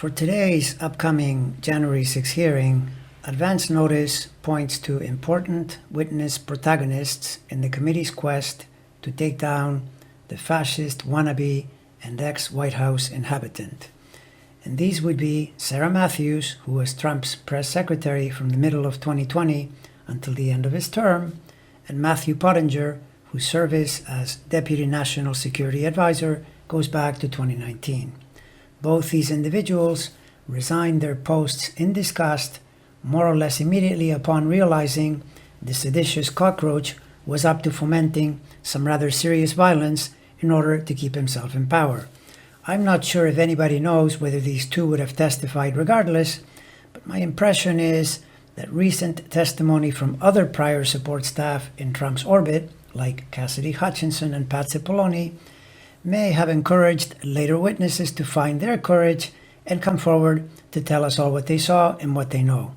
For today's upcoming January 6 hearing, advance notice points to important witness protagonists in the committee's quest to take down the fascist wannabe and ex-White House inhabitant. And these would be Sarah Matthews, who was Trump's press secretary from the middle of 2020 until the end of his term, and Matthew Pottinger, whose service as Deputy National Security Advisor goes back to 2019. Both these individuals resigned their posts in disgust, more or less immediately upon realizing the seditious cockroach was up to fomenting some rather serious violence in order to keep himself in power. I'm not sure if anybody knows whether these two would have testified regardless, but my impression is that recent testimony from other prior support staff in Trump's orbit, like Cassidy Hutchinson and Pat Cipollone, may have encouraged later witnesses to find their courage and come forward to tell us all what they saw and what they know.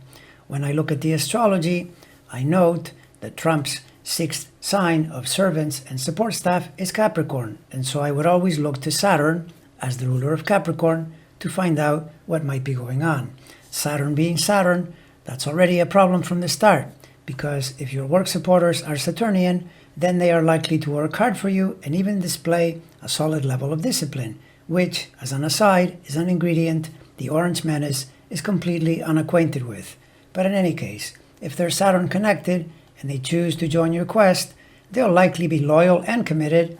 When I look at the astrology, I note that Trump's sixth sign of servants and support staff is Capricorn, and so I would always look to Saturn as the ruler of Capricorn to find out what might be going on. Saturn being Saturn, that's already a problem from the start, because if your work supporters are Saturnian, then they are likely to work hard for you and even display a solid level of discipline, which, as an aside, is an ingredient the Orange Menace is completely unacquainted with. But in any case, if they're Saturn connected and they choose to join your quest, they'll likely be loyal and committed,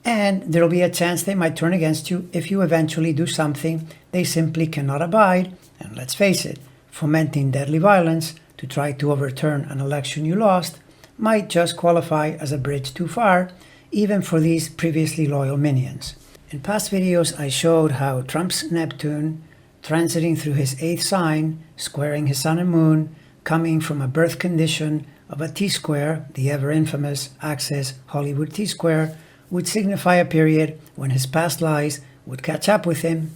and there'll be a chance they might turn against you if you eventually do something they simply cannot abide, and let's face it, fomenting deadly violence to try to overturn an election you lost might just qualify as a bridge too far, even for these previously loyal minions. In past videos, I showed how Trump's Neptune, transiting through his 8th sign, squaring his sun and moon, coming from a birth condition of a T-square, the ever-infamous Access Hollywood T-square, would signify a period when his past lies would catch up with him,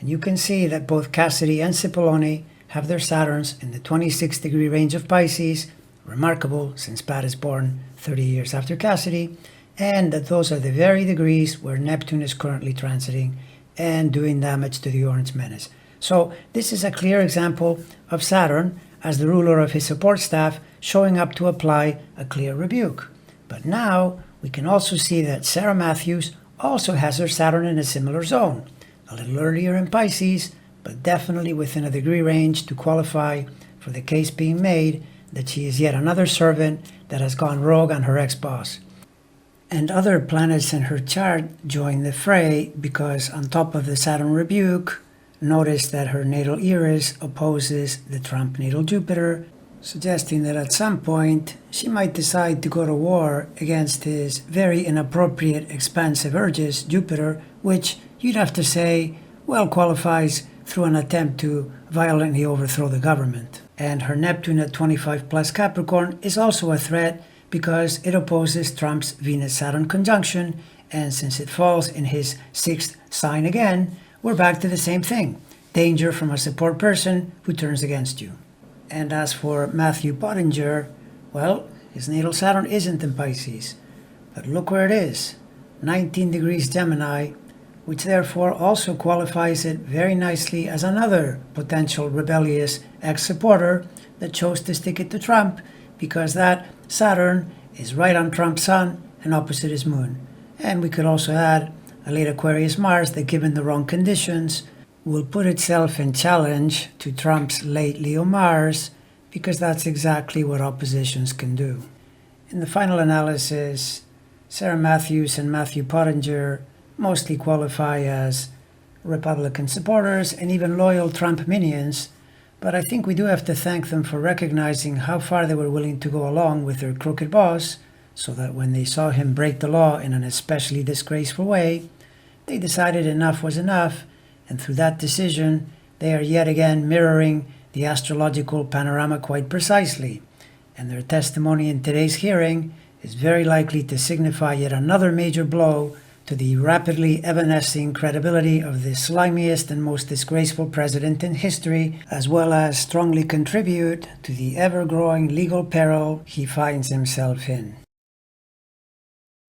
and you can see that both Cassidy and Cipollone have their Saturns in the 26-degree range of Pisces, remarkable since Pat is born 30 years after Cassidy, and that those are the very degrees where Neptune is currently transiting and doing damage to the Orange Menace. So this is a clear example of Saturn as the ruler of his support staff showing up to apply a clear rebuke. But now we can also see that Sarah Matthews also has her Saturn in a similar zone, a little earlier in Pisces, but definitely within a degree range to qualify for the case being made that she is yet another servant that has gone rogue on her ex-boss. And other planets in her chart join the fray because on top of the Saturn rebuke, notice that her natal Eris opposes the Trump natal Jupiter, suggesting that at some point she might decide to go to war against his very inappropriate expansive urges, Jupiter, which you'd have to say well qualifies through an attempt to violently overthrow the government. And her Neptune at 25 plus Capricorn is also a threat because it opposes Trump's Venus-Saturn conjunction, and since it falls in his 6th sign again, we're back to the same thing, danger from a support person who turns against you. And as for Matthew Pottinger, well, his natal Saturn isn't in Pisces, but look where it is, 19 degrees Gemini, which therefore also qualifies it very nicely as another potential rebellious ex-supporter that chose to stick it to Trump because that Saturn is right on Trump's sun and opposite his moon. And we could also add a late Aquarius Mars that, given the wrong conditions, will put itself in challenge to Trump's late Leo Mars because that's exactly what oppositions can do. In the final analysis, Sarah Matthews and Matthew Pottinger mostly qualify as Republican supporters and even loyal Trump minions, but I think we do have to thank them for recognizing how far they were willing to go along with their crooked boss, so that when they saw him break the law in an especially disgraceful way, they decided enough was enough, and through that decision, they are yet again mirroring the astrological panorama quite precisely, and their testimony in today's hearing is very likely to signify yet another major blow to the rapidly evanescing credibility of the slimiest and most disgraceful president in history, as well as strongly contribute to the ever-growing legal peril he finds himself in.